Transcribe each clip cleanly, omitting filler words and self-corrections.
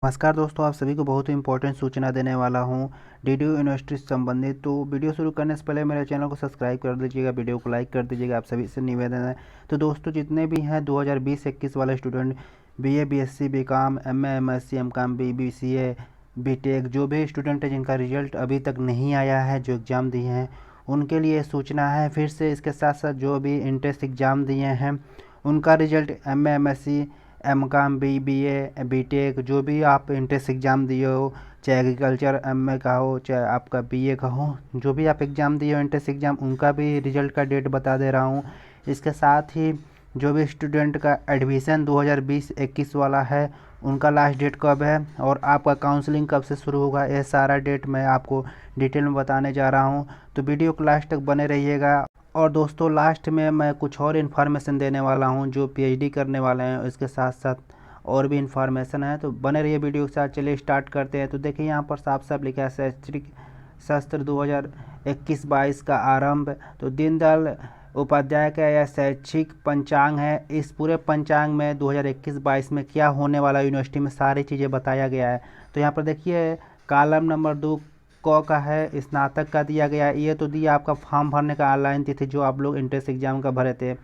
नमस्कार दोस्तों, आप सभी को बहुत ही इंपॉर्टेंट सूचना देने वाला हूं डीडीयू यूनिवर्सिटी से संबंधित। तो वीडियो शुरू करने से पहले मेरे चैनल को सब्सक्राइब कर दीजिएगा, वीडियो को लाइक कर दीजिएगा, आप सभी से निवेदन है। तो दोस्तों, जितने भी हैं 2020-21 वाले student, BA, BSc, BCom, MA, MSc, MCom, BCA, BTech, जो भी स्टूडेंट है जिनका रिजल्ट अभी तक नहीं आया है, जो एग्ज़ाम दिए हैं उनके लिए सूचना है। फिर से इसके साथ साथ जो भी इंट्रेंस एग्ज़ाम दिए हैं उनका result, MA, MSc, MCom, BA, BTech, जो भी आप इंट्रेंस एग्ज़ाम दिए हो, चाहे एग्रीकल्चर एमए का हो, चाहे आपका बीए का हो, जो भी आप एग्ज़ाम दिए हो इंट्रेंस एग्ज़ाम, उनका भी रिजल्ट का डेट बता दे रहा हूँ। इसके साथ ही जो भी स्टूडेंट का एडमिशन 2020-21 वाला है उनका लास्ट डेट कब है और आपका काउंसलिंग कब से शुरू होगा, यह सारा डेट मैं आपको डिटेल में बताने जा रहा हूँ। तो वीडियो को लास्ट तक बने रहिएगा। और दोस्तों, लास्ट में मैं कुछ और इन्फॉर्मेशन देने वाला हूं जो पीएचडी करने वाले हैं, इसके साथ साथ और भी इन्फॉर्मेशन है, तो बने रहिए वीडियो के साथ। चलिए स्टार्ट करते हैं। तो देखिए यहाँ पर साफ साफ लिखा है शैक्षणिक सत्र 2021-22 का आरंभ। तो दीनदयाल उपाध्याय का यह शैक्षिक पंचांग है। इस पूरे पंचांग में 2021-22 में क्या होने वाला यूनिवर्सिटी में सारी चीज़ें बताया गया है। तो यहाँ पर देखिए कॉलम नंबर 2 क का है, स्नातक का दिया गया है। ये तो दिया आपका फॉर्म भरने का ऑनलाइन तिथि जो आप लोग इंट्रेंस एग्जाम का भरे थे।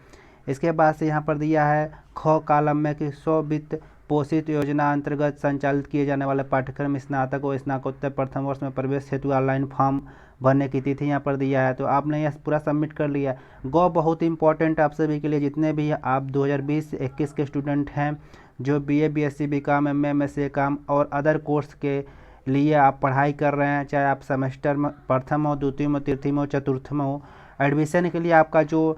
इसके बाद से यहाँ पर दिया है ख कॉलम में कि स्व-वित्त पोषित योजना अंतर्गत संचालित किए जाने वाले पाठ्यक्रम स्नातक और स्नातकोत्तर प्रथम वर्ष में प्रवेश हेतु ऑनलाइन फॉर्म भरने की तिथि यहाँ पर दिया है। तो आपने यह पूरा सबमिट कर लिया। गो बहुत इंपॉर्टेंट आप सभी के लिए, जितने भी आप 2020-21 के स्टूडेंट हैं जो BA, BSc, BCom, MA, MSc काम और अदर कोर्स के लिए आप पढ़ाई कर रहे हैं, चाहे आप सेमेस्टर में प्रथम हो, द्वितीय में, तृतीय में हो, चतुर्थ में हो। एडमिशन के लिए आपका जो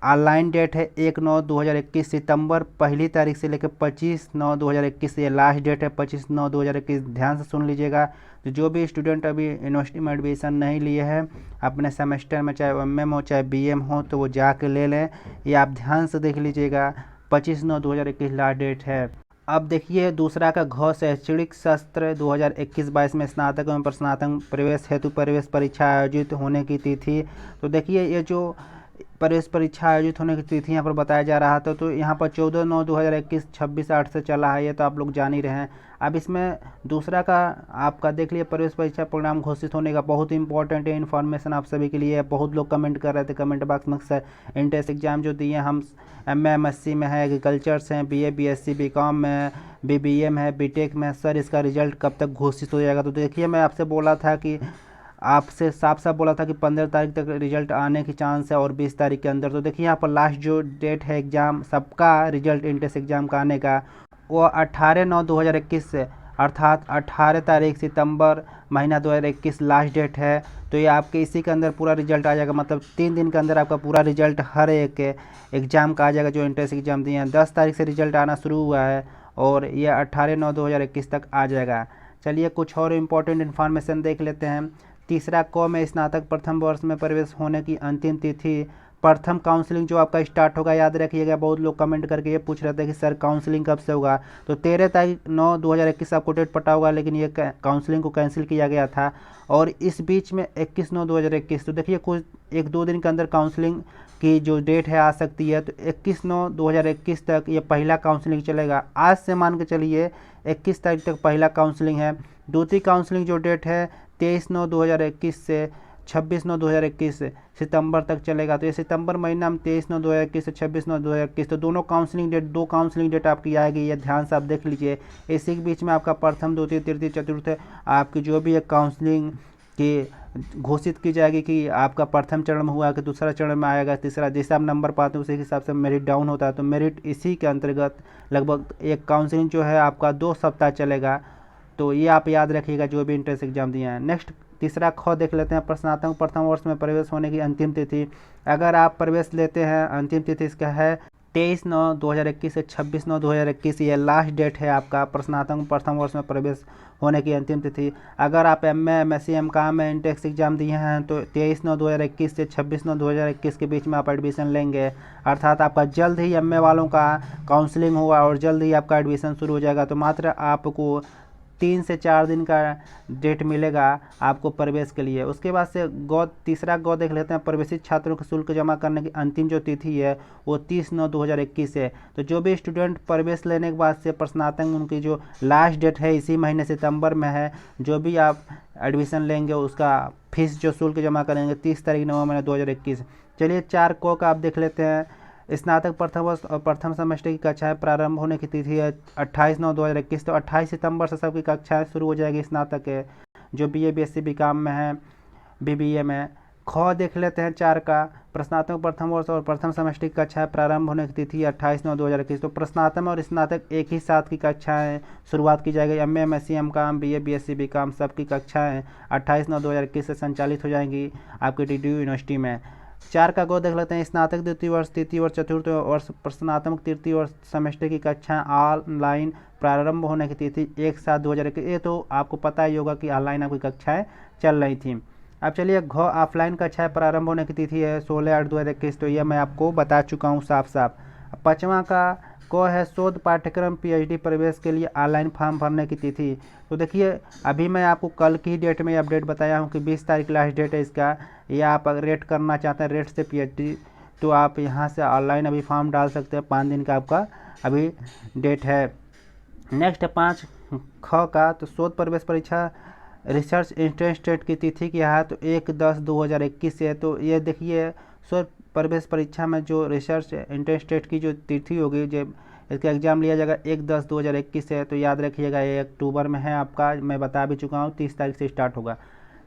ऑनलाइन डेट है 1/9/2021 सितंबर 1 तारीख से लेकर 25/9/2021 ये लास्ट डेट है। 25/9/2021 ध्यान से सुन लीजिएगा। तो जो भी स्टूडेंट अभी यूनिवर्सिटी में एडमिशन नहीं लिए हैं अपने सेमेस्टर में, चाहे एम एम हो चाहे बी एम हो, तो वो जाके ले लें। ये आप ध्यान से देख लीजिएगा, 25/9/2021 लास्ट डेट है। अब देखिए दूसरा का घ शैक्षणिक सत्र 2021-22 में स्नातक एवं स्नातक प्रवेश हेतु प्रवेश परीक्षा आयोजित होने की तिथि। तो देखिए ये जो प्रवेश परीक्षा आयोजित होने की तिथि यहाँ पर बताया जा रहा था, तो यहाँ पर 14/9/2021 26/8 से चला है, ये तो आप लोग जान ही रहे हैं। अब इसमें दूसरा का आपका देख लिया प्रवेश परीक्षा परिणाम घोषित होने का, बहुत इंपॉर्टेंट है इन्फॉर्मेशन आप सभी के लिए। बहुत लोग कमेंट कर रहे थे कमेंट बॉक्स में, सर एंट्रेंस एग्जाम जो दिए हम एमए, एमएससी में है, एग्रीकल्चर से हैं, बीए, बीएससी, बीकॉम में, बीबीए में है, बीटेक में, सर इसका रिजल्ट कब तक घोषित हो जाएगा। तो देखिए मैं आपसे बोला था कि आपसे साफ साफ बोला था कि 15 तारीख तक रिजल्ट आने की चांस है और 20 तारीख के अंदर। तो देखिए यहाँ पर लास्ट जो डेट है एग्ज़ाम सबका रिजल्ट इंट्रेंस एग्ज़ाम का आने का, वो 18/9/2021 से अर्थात 18 तारीख सितंबर महीना 2021 लास्ट डेट है। तो ये आपके इसी के अंदर पूरा रिजल्ट आ जाएगा, मतलब 3 दिन के अंदर आपका पूरा रिजल्ट हर एक एग्ज़ाम का आ जाएगा जो इंट्रेंस एग्ज़ाम दिए हैं। 10 तारीख से रिजल्ट आना शुरू हुआ है और ये 18/9/2021 तक आ जाएगा। चलिए कुछ और इम्पोर्टेंट इन्फॉर्मेशन देख लेते हैं। तीसरा क में स्नातक प्रथम वर्ष में प्रवेश होने की अंतिम तिथि। प्रथम काउंसलिंग जो आपका स्टार्ट होगा, याद रखिएगा, बहुत लोग कमेंट करके ये पूछ रहे थे कि सर काउंसलिंग कब से होगा। तो 13/9/2021 आपको डेट पटा होगा, लेकिन ये काउंसलिंग को कैंसिल किया गया था। और इस बीच में 21/9/2021, तो देखिए कुछ 1-2 दिन के अंदर काउंसलिंग की जो डेट है आ सकती है। तो 21/9/2021 तक ये पहला काउंसलिंग चलेगा। आज से मान के चलिए 21 तारीख तक पहला काउंसलिंग है। दूसरी काउंसलिंग जो डेट है 23/9/2021 से 26/9/2021 सितंबर तक चलेगा। तो ये सितंबर महीना में 23/9/2021 से 26/9/2021, तो दोनों काउंसलिंग डेट, 2 काउंसलिंग डेट आपकी आएगी, ये ध्यान से आप देख लीजिए। इसी के बीच में आपका प्रथम, द्वितीय, तृतीय, चतुर्थ आपकी जो भी एक काउंसलिंग की घोषित की जाएगी कि आपका प्रथम चरण में हुआ कि दूसरा चरण में आएगा, तीसरा, जैसे आप नंबर पाते हैं उसी हिसाब से मेरिट डाउन होता है। तो मेरिट इसी के अंतर्गत लगभग एक काउंसलिंग जो है आपका 2 सप्ताह चलेगा। तो ये आप याद रखिएगा जो भी इंट्रेंस एग्जाम दिए हैं। नेक्स्ट तीसरा ख देख लेते हैं, स्नातक प्रथम वर्ष में प्रवेश होने की अंतिम तिथि। अगर आप प्रवेश लेते हैं, अंतिम तिथि इसका है 23/9/2021 से 26/9/2021, ये लास्ट डेट है आपका स्नातक प्रथम वर्ष में प्रवेश होने की अंतिम तिथि। अगर आप एमए, एमएससी, एमकॉम में इंट्रेंस एग्जाम दिए हैं तो 23/9/2021 से 26/9/2021 के बीच में आप एडमिशन लेंगे, अर्थात आपका जल्द ही एमए वालों का काउंसलिंग हुआ और जल्द ही आपका एडमिशन शुरू हो जाएगा। तो मात्र आपको 3 से 4 दिन का डेट मिलेगा आपको प्रवेश के लिए। उसके बाद से तीसरा गौ देख लेते हैं। प्रवेशित छात्रों को शुल्क जमा करने की अंतिम जो तिथि है वो 30/9/2021 है। तो जो भी स्टूडेंट प्रवेश लेने के बाद से स्नातक, उनकी जो लास्ट डेट है इसी महीने सितंबर में है। जो भी आप एडमिशन लेंगे उसका फीस जो शुल्क जमा करेंगे 30 तारीख नवंबर 2021। चलिए 4 को का आप देख लेते हैं। स्नातक प्रथम वर्ष और प्रथम सेमेस्टर की कक्षाएं प्रारंभ होने की तिथि है 28/9/2021। तो 28 सितंबर से सबकी कक्षाएं शुरू हो जाएगी स्नातक के, जो BA BSc BCom में है, BBA में। ख देख लेते हैं 4 का। प्रस्नातक प्रथम वर्ष और प्रथम सेमेस्टर की कक्षाएं प्रारंभ होने की तिथि 28/9/2021। तो प्रस्नातक और स्नातक एक ही साथ की कक्षाएं शुरुआत की जाएगी। MA MSc MCom BA BSc BCom सबकी कक्षाएं 28/9/2021 से संचालित हो जाएंगी आपकी DDU यूनिवर्सिटी में। 4 का गो देख लेते हैं। स्नातक द्वितीय वर्ष, तृतीय वर्ष, चतुर्थ वर्ष, प्रस्नातक तृतीय वर्ष सेमेस्टर की कक्षाएं ऑनलाइन प्रारंभ होने की तिथि 1/7/2021। ये तो आपको पता ही होगा कि ऑनलाइन आपकी कक्षाएं चल रही थी। अब चलिए घ ऑफलाइन कक्षाएं प्रारंभ होने की तिथि है 16/8/2021। तो ये मैं आपको बता चुका हूँ साफ साफ। 5वां का को है शोध पाठ्यक्रम PhD प्रवेश के लिए ऑनलाइन फॉर्म भरने की तिथि। तो देखिए अभी मैं आपको कल की डेट में अपडेट बताया हूँ कि 20 तारीख लास्ट डेट है इसका। ये आप अगर रेट करना चाहते हैं रेट से PhD, तो आप यहाँ से ऑनलाइन अभी फॉर्म डाल सकते हैं। 5 दिन का आपका अभी डेट है। नेक्स्ट 5 ख का, तो शोध प्रवेश परीक्षा रिसर्च एंट्रेंस टेस्ट की तिथि क्या है, तो 1/10/2021 से है। तो ये देखिए शोध प्रवेश परीक्षा में जो रिसर्च एंट्रेंस टेस्ट की जो तिथि होगी, जब इसका एग्ज़ाम लिया जाएगा 1/10/2021 से है। तो याद रखिएगा ये अक्टूबर में है आपका, मैं बता भी चुका हूँ 30 तारीख से स्टार्ट होगा।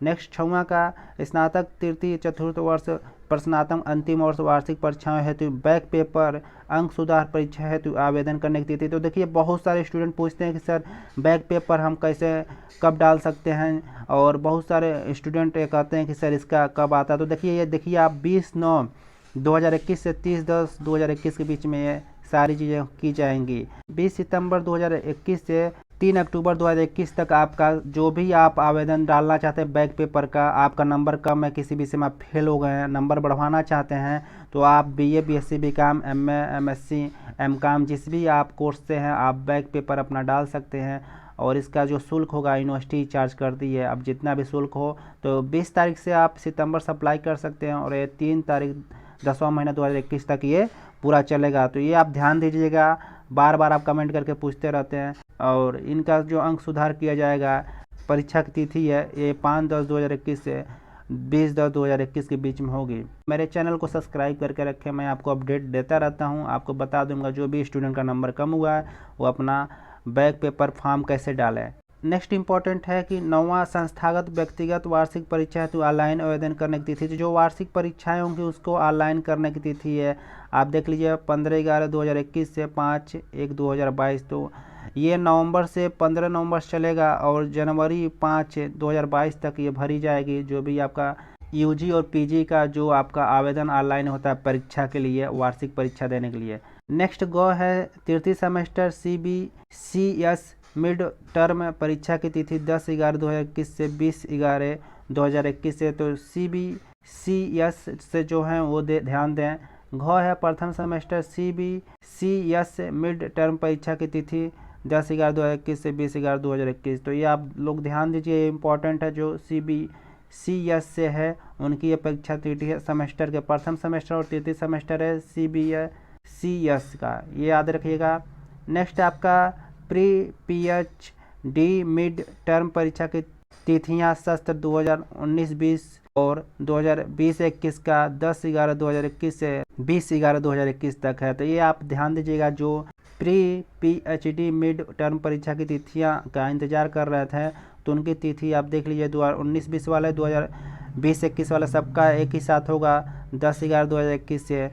नेक्स्ट 6वां का स्नातक तृतीय चतुर्थ वर्ष प्रस्नातक अंतिम वर्ष वार्षिक परीक्षाओं हेतु बैक पेपर अंक सुधार परीक्षा हेतु आवेदन करने की तिथि। तो देखिए बहुत सारे स्टूडेंट पूछते हैं कि सर बैक पेपर हम कैसे कब डाल सकते हैं, और बहुत सारे स्टूडेंट ये कहते हैं कि सर इसका कब आता है। तो देखिए आप 20/9/2021 से 30/10/2021 के बीच में ये सारी चीज़ें की जाएंगी। 20 सितंबर 2021 से 3 अक्टूबर 2021 तक आपका जो भी आप आवेदन डालना चाहते हैं बैक पेपर का, आपका नंबर कम है, किसी विषय में आप फेल हो गए हैं, नंबर बढ़वाना चाहते हैं, तो आप BA BSc BCom MA MSc MCom जिस भी आप कोर्स से हैं आप बैक पेपर अपना डाल सकते हैं। और इसका जो शुल्क होगा यूनिवर्सिटी चार्ज करती है। अब जितना भी शुल्क हो, तो 20 तारीख से आप सितंबर से अप्लाई कर सकते हैं, और ये 3 तारीख 10वां महीना 2021 तक ये पूरा चलेगा। तो ये आप ध्यान दीजिएगा, बार बार आप कमेंट करके पूछते रहते हैं। और इनका जो अंक सुधार किया जाएगा, परीक्षा की तिथि है ये 5/10/2021 से 20/10/2021 के बीच में होगी। मेरे चैनल को सब्सक्राइब करके रखें, मैं आपको अपडेट देता रहता हूं। आपको बता दूंगा जो भी स्टूडेंट का नंबर कम हुआ है वो अपना बैक पेपर फॉर्म कैसे डालें। नेक्स्ट इंपॉर्टेंट है कि 9वां संस्थागत व्यक्तिगत वार्षिक परीक्षा हेतु ऑनलाइन आवेदन करने की तिथि। जो वार्षिक परीक्षाएं होंगी उसको ऑनलाइन करने की तिथि है, आप देख लीजिए 15/11/2021 से 5/1/2022। तो ये नवंबर से 15 नवंबर चलेगा, और जनवरी 5/2022 तक ये भरी जाएगी। जो भी आपका UG और PG का जो आपका आवेदन ऑनलाइन होता है परीक्षा के लिए, वार्षिक परीक्षा देने के लिए। नेक्स्ट गो है तृतीय सेमेस्टर CBCS मिड टर्म परीक्षा की तिथि 10/11/2021 से 20/11/2021 से। तो CBCS से जो है वो ध्यान दें। घ है प्रथम सेमेस्टर CBCS मिड टर्म परीक्षा की तिथि 10/11/2021 से 20/11/2021। तो ये आप लोग ध्यान दीजिए, ये इंपॉर्टेंट है। जो CBCS से है उनकी ये परीक्षा तिथि है सेमेस्टर के, प्रथम सेमेस्टर और तृतीय सेमेस्टर है CBCS का, ये याद रखिएगा। नेक्स्ट आपका प्री PhD मिड टर्म परीक्षा की तिथियां सत्र 2019-20 और 2020-21 का 10/11/2021 से 20/11/2021 तक है। तो ये आप ध्यान दीजिएगा, जो प्री PhD मिड टर्म परीक्षा की तिथियां का इंतजार कर रहे थे तो उनकी तिथि आप देख लीजिए। 2019-20 वाले 2020-21 वाला सबका एक ही साथ होगा 10/11/2021 से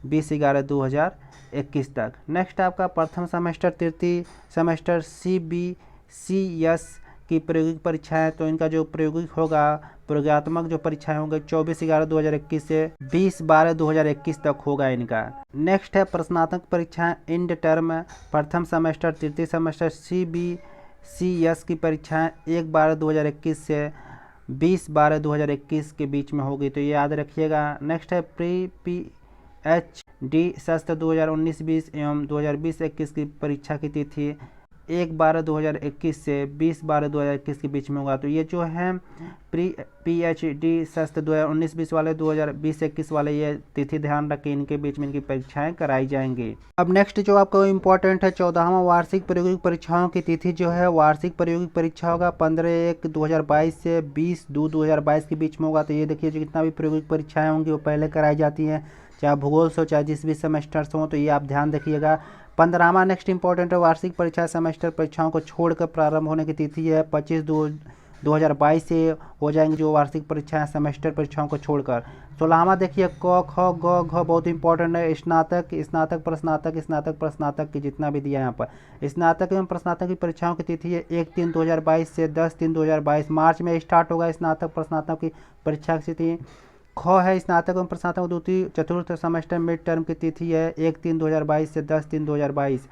20/11/2021 तक। नेक्स्ट आपका प्रथम सेमेस्टर तृतीय सेमेस्टर CBCS की प्रायोगिक परीक्षाएं। तो इनका जो प्रायोगिक होगा, प्रयोगात्मक जो परीक्षाएं होंगे 24/11/2021 से 20/12/2021 तक होगा इनका। नेक्स्ट है प्रश्नात्मक परीक्षाएं इंड टर्म प्रथम सेमेस्टर तृतीय सेमेस्टर CBCS की परीक्षाएं 1/12/2021 से 20/12/2021 के बीच में होगी, तो ये याद रखिएगा। नेक्स्ट है प्री PhD सत्र 2019-20 एवं 2020-21 की परीक्षा की तिथि 1/12/2021 से 20/12/2021 के बीच में होगा। तो ये जो है PhD शस्त्र 2019-20 वाले 2020-21 वाले, ये तिथि ध्यान रखें, इनके बीच में इनकी परीक्षाएं कराई जाएंगी। अब नेक्स्ट जो आपको इम्पोर्टेंट है, 14वां वार्षिक प्रायोगिक परीक्षाओं की तिथि जो है, वार्षिक प्रायोगिक परीक्षा होगा 15/1/2022 से 20/2/2022 के बीच में होगा। तो ये देखिए जितना भी प्रायोगिक परीक्षाएं होंगी वो पहले कराई जाती हैं, चाहे भूगोल से हो चाहे जिस भी सेमेस्टर से हो, तो ये आप ध्यान रखिएगा। 15वां नेक्स्ट इंपॉर्टेंट है, वार्षिक परीक्षा सेमेस्टर परीक्षाओं को छोड़कर प्रारंभ होने की तिथि है 25/2/2022 से हो जाएंगी जो वार्षिक परीक्षाएं सेमेस्टर परीक्षाओं को छोड़कर। 16वां देखिए क ख ग घ बहुत इंपॉर्टेंट है, स्नातक स्नातक प्रस्नातक स्नातक प्रस्नातक की जितना भी दिया है यहाँ पर। स्नातक एवं प्रस्नातक की परीक्षाओं की तिथि है 1/3/2022 से 10/3/2022, मार्च में स्टार्ट होगा स्नातक प्रस्नातक की परीक्षा की तिथि। ख है स्नातक एवं प्रस्नातक द्वितीय चतुर्थ सेमेस्टर मिड टर्म की तिथि है 1/3/2022 से 10/3/2022।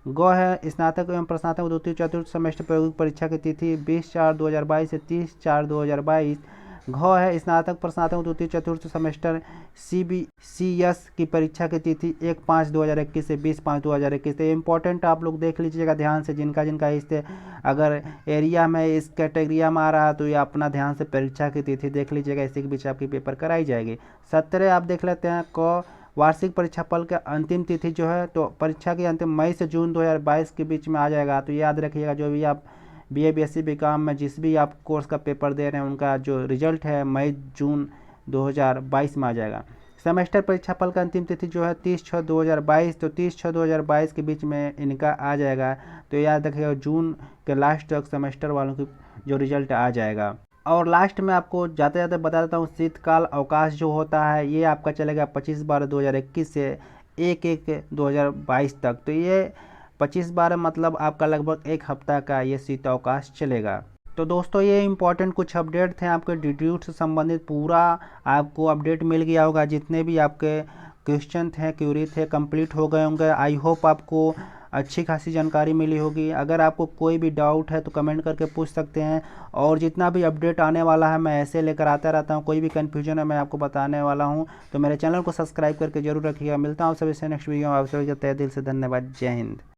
ग है स्नातक एवं प्रस्नातक द्वितीय चतुर्थ सेमेस्टर प्रायोगिक परीक्षा की तिथि 20/4/2022 से 30/4/2022। घ है स्नातक प्रस्नातक द्वितीय चतुर्थ सेमेस्टर CBCS की परीक्षा की तिथि 1/5/2021 से 20/5/2021। तो इम्पोर्टेंट आप लोग देख लीजिएगा ध्यान से, जिनका जिनका इससे अगर एरिया में इस कैटेगरिया में आ रहा है तो ये अपना ध्यान से परीक्षा की तिथि देख लीजिएगा, इसी के बीच आपकी पेपर कराई जाएगी। 17 आप देख लेते हैं क वार्षिक परीक्षा फल के अंतिम तिथि जो है, तो परीक्षा की अंतिम मई से जून 2022 के बीच में आ जाएगा। तो याद रखिएगा जो भी आप BA BSc BCom में जिस भी आप कोर्स का पेपर दे रहे हैं उनका जो रिजल्ट है मई जून 2022 में आ जाएगा। सेमेस्टर परीक्षा फल का अंतिम तिथि जो है 30/6/2022, तो 30/6/2022 के बीच में इनका आ जाएगा। तो याद रखिएगा जून के लास्ट तक सेमेस्टर वालों की जो रिजल्ट आ जाएगा। और लास्ट में आपको जाते जाते बता देता हूँ, शीतकाल अवकाश जो होता है ये आपका चलेगा 25/12/2021 से 1/1/2022 तक। तो ये 25/12 मतलब आपका लगभग एक हफ्ता का ये शीत अवकाश चलेगा। तो दोस्तों ये इंपॉर्टेंट कुछ अपडेट थे आपके DDU से संबंधित, पूरा आपको अपडेट मिल गया होगा। जितने भी आपके क्वेश्चन थे क्यूरी थे कंप्लीट हो गए होंगे। आई होप आपको अच्छी खासी जानकारी मिली होगी। अगर आपको कोई भी डाउट है तो कमेंट करके पूछ सकते हैं, और जितना भी अपडेट आने वाला है मैं ऐसे लेकर आता रहता हूँ, कोई भी कन्फ्यूजन है मैं आपको बताने वाला हूँ। तो मेरे चैनल को सब्सक्राइब करके जरूर रखिएगा। मिलता हूँ सभी से नेक्स्ट वीडियो में। आप सभी का तहे दिल से धन्यवाद। जय हिंद।